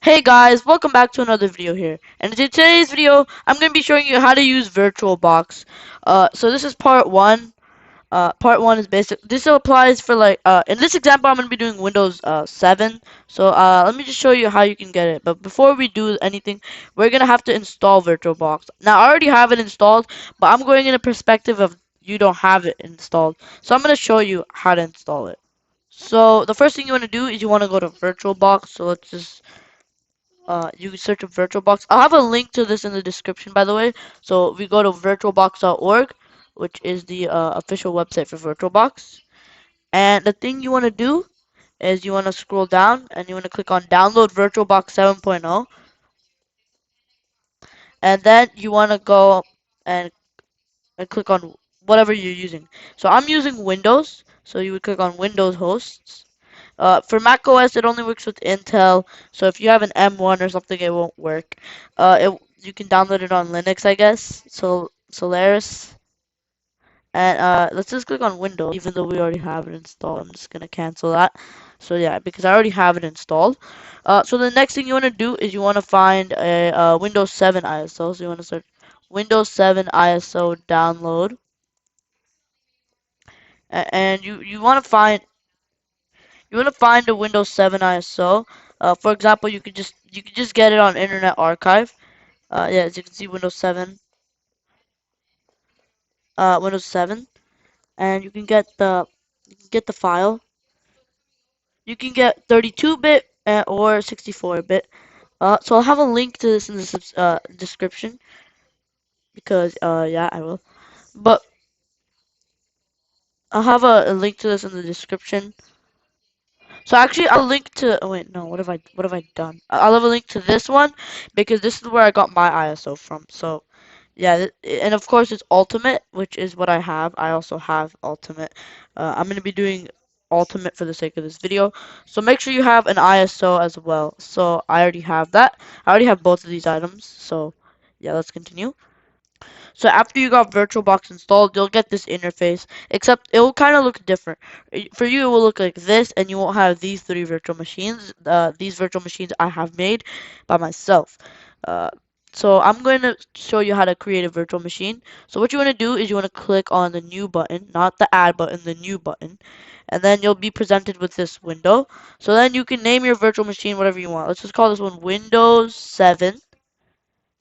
Hey guys, welcome back to another video here. And in today's video, I'm going to be showing you how to use Virtualbox. So this is part one. Part one is basic. This applies for in this example, I'm going to be doing Windows 7. So let me just show you how you can get it. But before we do anything, we're going to have to install Virtualbox. Now I already have it installed, but I'm going in a perspective of you don't have it installed. So I'm going to show you how to install it. So the first thing you want to do is you want to go to Virtualbox. So let's just you can search up VirtualBox. I'll have a link to this in the description, by the way. So we go to virtualbox.org, which is the official website for VirtualBox. And the thing you want to do is you want to scroll down and you want to click on Download VirtualBox 7.0. And then you want to go and, and click on whatever you're using. So I'm using Windows, so you would click on Windows hosts. For Mac OS, it only works with Intel, so if you have an M1 or something, it won't work. You can download it on Linux, I guess. So Solaris, and let's just click on Windows, even though we already have it installed. I'm just gonna cancel that. So yeah, because I already have it installed. So the next thing you want to do is you want to find a Windows 7 ISO. So you want to search Windows 7 ISO download, and you want to find a Windows 7 ISO. For example, you could just get it on Internet Archive. Yeah, as you can see, Windows 7, and you can get the file. You can get 32-bit or 64-bit. So I'll have a link to this in the description because yeah, I will. But I'll have a link to this in the description. So actually, I'll link to. Oh wait, no. What have I done? I'll have a link to this one because this is where I got my ISO from. So yeah, and of course it's Ultimate, which is what I have. I also have Ultimate. I'm gonna be doing Ultimate for the sake of this video. So make sure you have an ISO as well. So I already have that. I already have both of these items. So yeah, let's continue. So after you got VirtualBox installed, you'll get this interface, except it will kind of look different. For you, it will look like this, and you won't have these three virtual machines. These virtual machines I have made by myself. Uh, so I'm going to show you how to create a virtual machine. So what you want to do is you want to click on the new button, not the add button, the new button. And then you'll be presented with this window. So then you can name your virtual machine whatever you want. Let's just call this one Windows 7.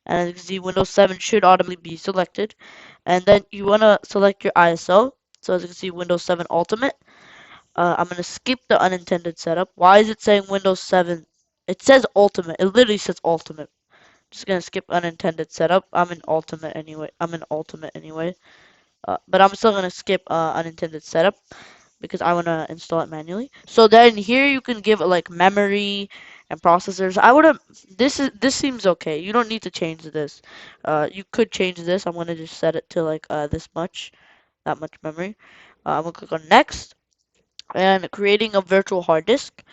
And as you can see, Windows 7 should automatically be selected. And then you want to select your ISO. So as you can see, Windows 7 Ultimate. I'm going to skip the unintended setup. Why is it saying Windows 7? It says Ultimate. It literally says Ultimate. Just going to skip unintended setup. I'm in Ultimate anyway. But I'm still going to skip unintended setup because I want to install it manually. So then here you can give it like memory and processors. I would have this seems okay. You don't need to change this. You could change this. I'm gonna just set it to like that much memory. I'm gonna click on next and creating a virtual hard disk.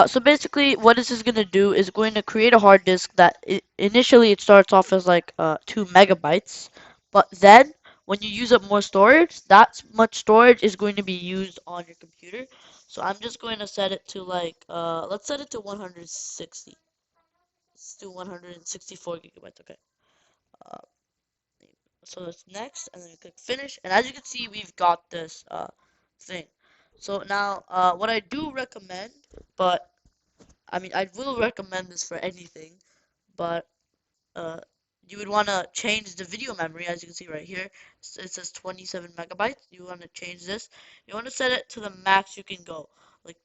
So basically, what this is going to do is going to create a hard disk that initially it starts off as like 2 MB, but then when you use up more storage, that much storage is going to be used on your computer. So I'm just going to set it to like let's set it to 160. Let's do 164 gigabytes. Okay. Uh, so that's next, and then you click finish, and as you can see, we've got this thing. So now, what I do recommend, but I mean, I will recommend this for anything, but uh, you would want to change the video memory, as you can see right here. It says 27 megabytes. You want to change this. You want to set it to the max you can go, like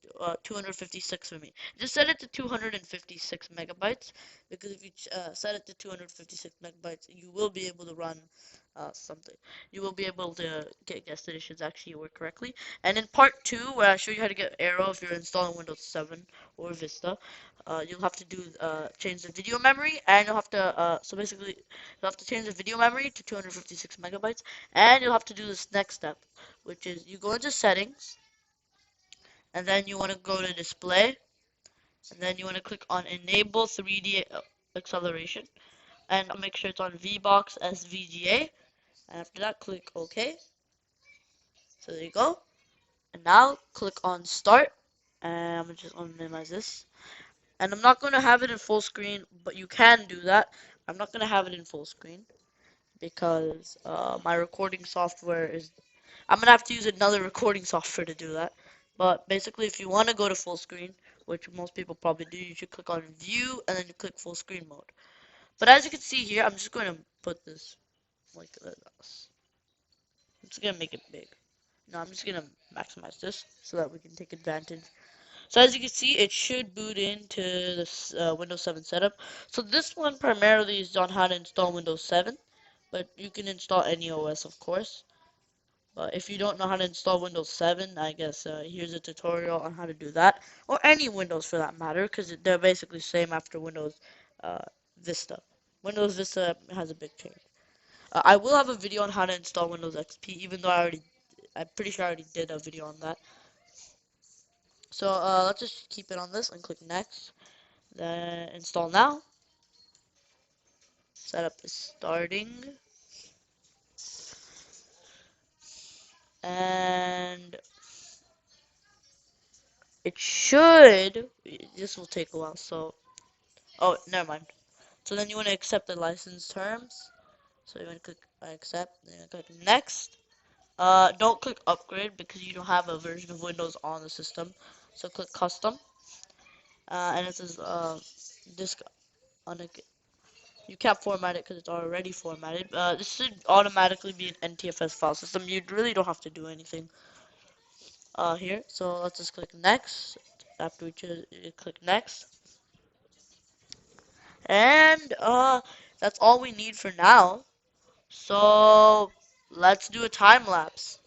256 for me. Just set it to 256 megabytes, because if you set it to 256 megabytes, you will be able to run something. You will be able to get guest editions actually work correctly. And in part 2, where I show you how to get Arrow if you're installing Windows 7 or Vista, you'll have to do change the video memory, and you'll have to so basically you'll have to change the video memory to 256 megabytes, and you'll have to do this next step, which is you go into settings, and then you want to go to display, and then you want to click on enable 3D acceleration, and make sure it's on VBox SVGA, and after that click OK. So there you go. And now click on start, and I'm just going to minimize this. And I'm not going to have it in full screen, but you can do that. I'm not going to have it in full screen because my recording software is. I'm going to have to use another recording software to do that. But basically, if you want to go to full screen, which most people probably do, you should click on View and then you click Full Screen Mode. But as you can see here, I'm just going to put this like this. I'm just going to make it big. No, I'm just going to maximize this so that we can take advantage. So as you can see, it should boot into this Windows 7 setup. So this one primarily is on how to install Windows 7, but you can install any OS, of course. But if you don't know how to install Windows 7, I guess here's a tutorial on how to do that, or any Windows for that matter, because they're basically the same after Windows uh, Vista. Windows Vista has a big change. I will have a video on how to install Windows XP, even though I'm pretty sure I already did a video on that. So let's just keep it on this and click next. Then install now. Setup is starting. And it should, this will take a while, so, oh, never mind. So then you want to accept the license terms. So you want to click accept, then you click next. Don't click upgrade because you don't have a version of Windows on the system. So click custom. And it says, disk on a, you can't format it because it's already formatted. This should automatically be an NTFS file system. You really don't have to do anything here. So let's just click next. After we choose, click next. And that's all we need for now. So let's do a time lapse.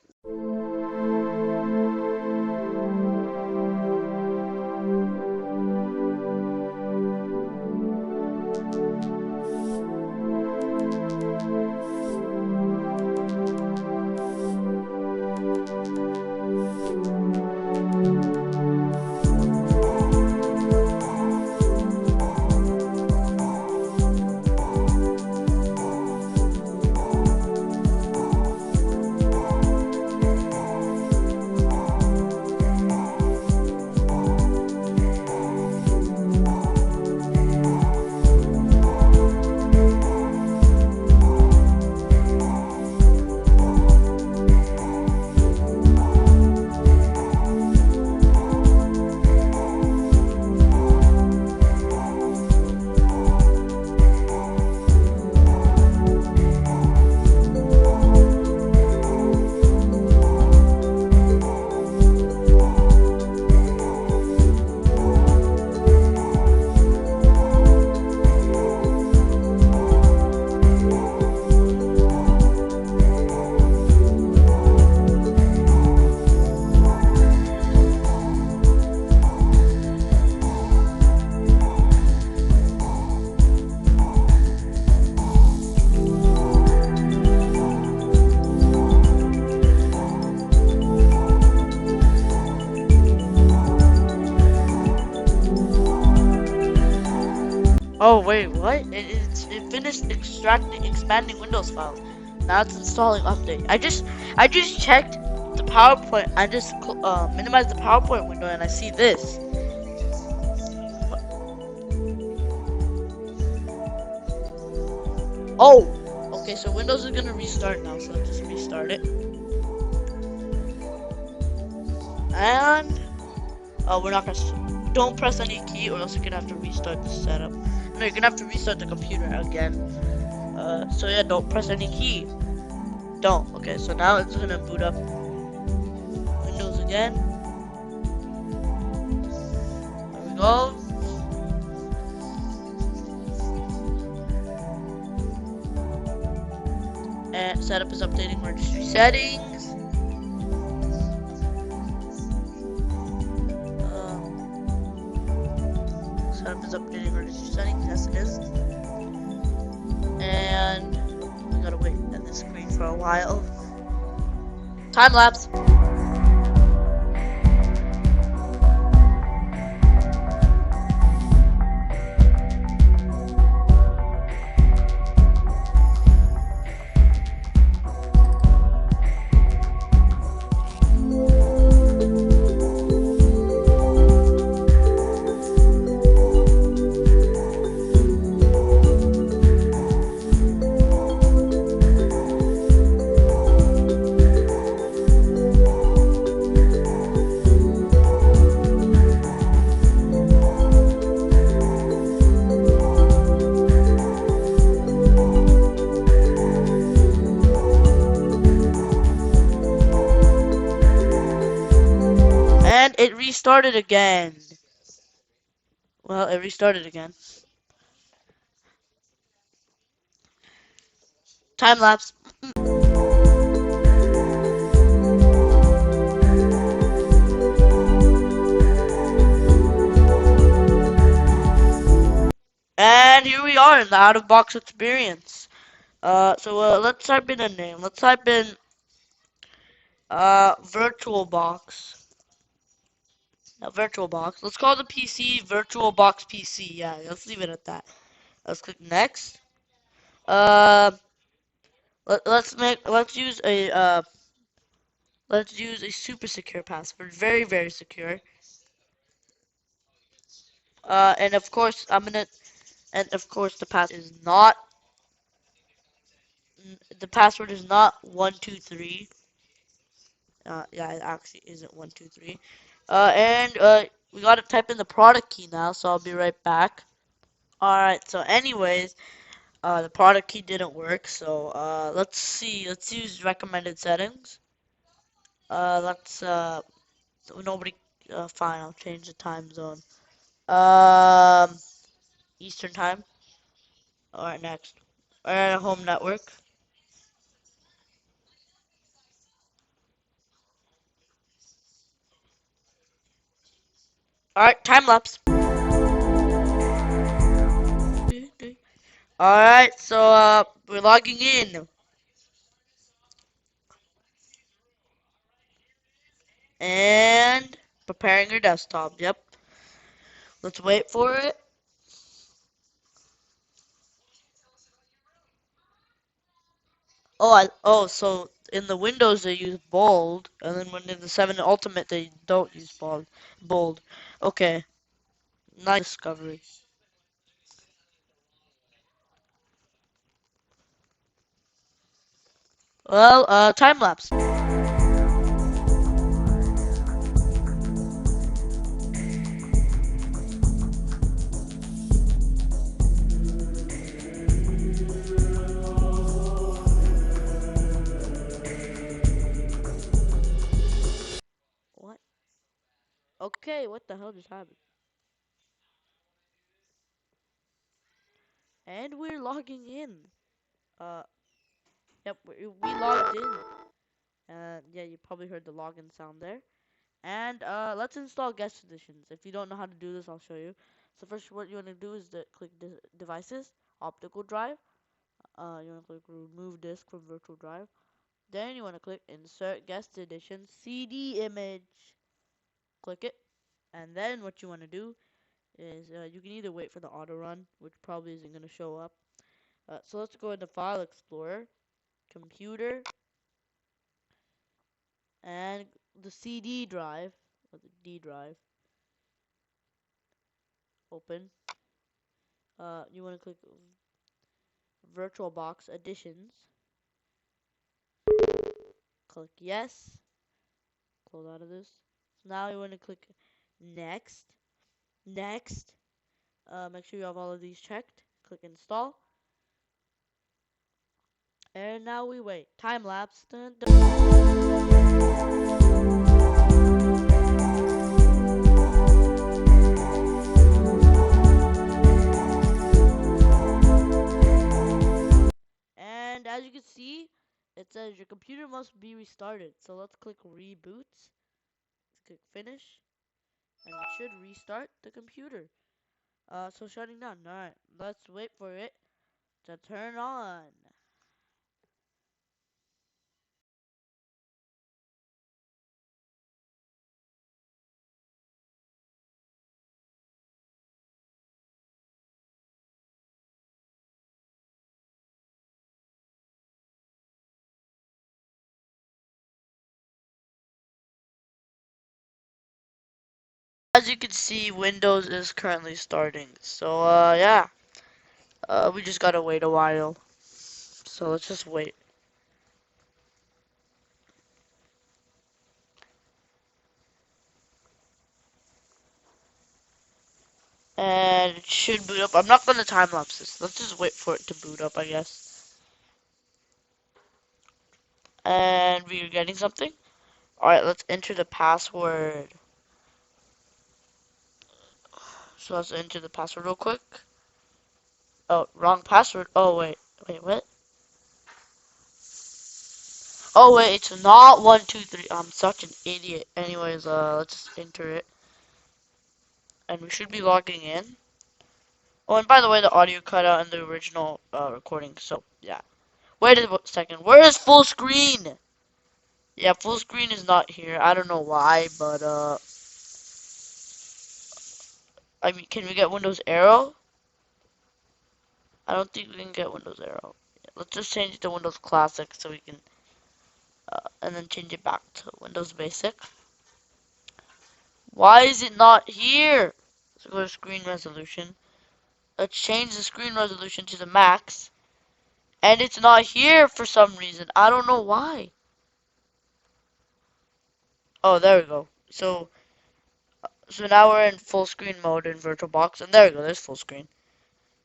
Oh wait, what? It finished extracting expanding Windows files. Now it's installing update. I just checked the PowerPoint. I just minimized the PowerPoint window and I see this. Oh, okay. So Windows is gonna restart now. So let's just restart it. And we're not gonna. Don't press any key, or else you're gonna have to restart the setup. No, you're gonna have to restart the computer again. So yeah, don't press any key. Don't. Okay, so now it's gonna boot up Windows again. There we go. And setup is updating registry settings. Setup is updating registry settings. Yes, it is. And we gotta wait at this screen for a while. Time lapse. restarted again. Well, it restarted again. Time lapse. And here we are in the out-of-box experience. Let's type in a name. Let's type in Virtualbox. Virtualbox. Let's call the PC Virtualbox PC. Yeah, let's leave it at that. Let's click next. Uh, let's use a super secure password. Very very secure. And of course the password is not one two three. Yeah, it actually isn't 123. And we gotta type in the product key now, so I'll be right back. Alright, so anyways, the product key didn't work, so let's see. Let's use recommended settings. Let's nobody. Fine, I'll change the time zone. Um, Eastern time. Alright, next. Alright, home network. Alright, time lapse. Alright, so we're logging in and preparing your desktop. Yep. Let's wait for it. So in the Windows they use bold, and then when in the 7 Ultimate they don't use bold. Bold. Okay, nice discovery. Well, time lapse. What? Okay, what the hell just happened? And we're logging in. Uh, yep, we logged in. Yeah, you probably heard the login sound there. And let's install guest editions. If you don't know how to do this, I'll show you. So first, what you want to do is click devices, optical drive. You want to click remove disk from virtual drive. Then you want to click insert guest edition CD image. Click it. And then what you want to do is you can either wait for the auto run, which probably isn't going to show up. So let's go into File Explorer, Computer, and the CD drive, or the D drive. Open. You want to click VirtualBox Editions. Click yes. Close out of this. So now you want to click next. Next. Make sure you have all of these checked. Click install. And now we wait. Time lapse. Dun, dun. And as you can see, it says your computer must be restarted. So let's click reboot. Let's click finish. And it should restart the computer. So shutting down. Alright, let's wait for it to turn on. As you can see, Windows is currently starting. So, yeah. We just gotta wait a while. So let's just wait. And it should boot up. I'm not gonna time lapse this. Let's just wait for it to boot up, I guess. And we're getting something. Alright, let's enter the password. So let's enter the password real quick. Oh, wrong password. Oh, wait, what? Oh, wait, it's not 123. I'm such an idiot. Anyways, let's just enter it. And we should be logging in. Oh, and by the way, the audio cut out in the original recording, so, yeah. Wait a second. Where is full screen? Yeah, full screen is not here. I don't know why, but, I mean, can we get Windows Arrow? I don't think we can get Windows Arrow. Let's just change it to Windows Classic so we can, and then change it back to Windows Basic. Why is it not here? Let's go to screen resolution. Let's change the screen resolution to the max. And it's not here for some reason. I don't know why. Oh, there we go. So now we're in full screen mode in Virtualbox. And there we go, there's full screen.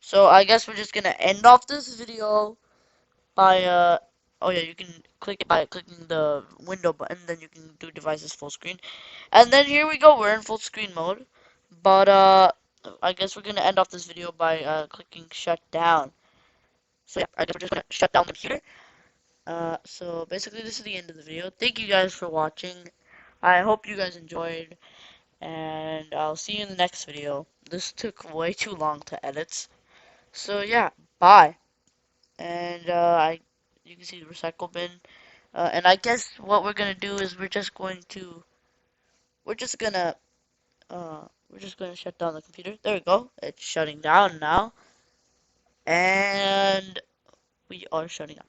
So I guess we're just gonna end off this video by, oh yeah, you can click it by clicking the window button. Then you can do devices full screen. And then here we go, we're in full screen mode. But, I guess we're gonna end off this video by, clicking shut down. So yeah, I guess we're just gonna shut down the computer. So basically this is the end of the video. Thank you guys for watching. I hope you guys enjoyed, and I'll see you in the next video. This took way too long to edit. So yeah, bye. And you can see the recycle bin. And I guess what we're gonna do is we're just gonna, we're just gonna shut down the computer. There we go. It's shutting down now, and we are shutting up.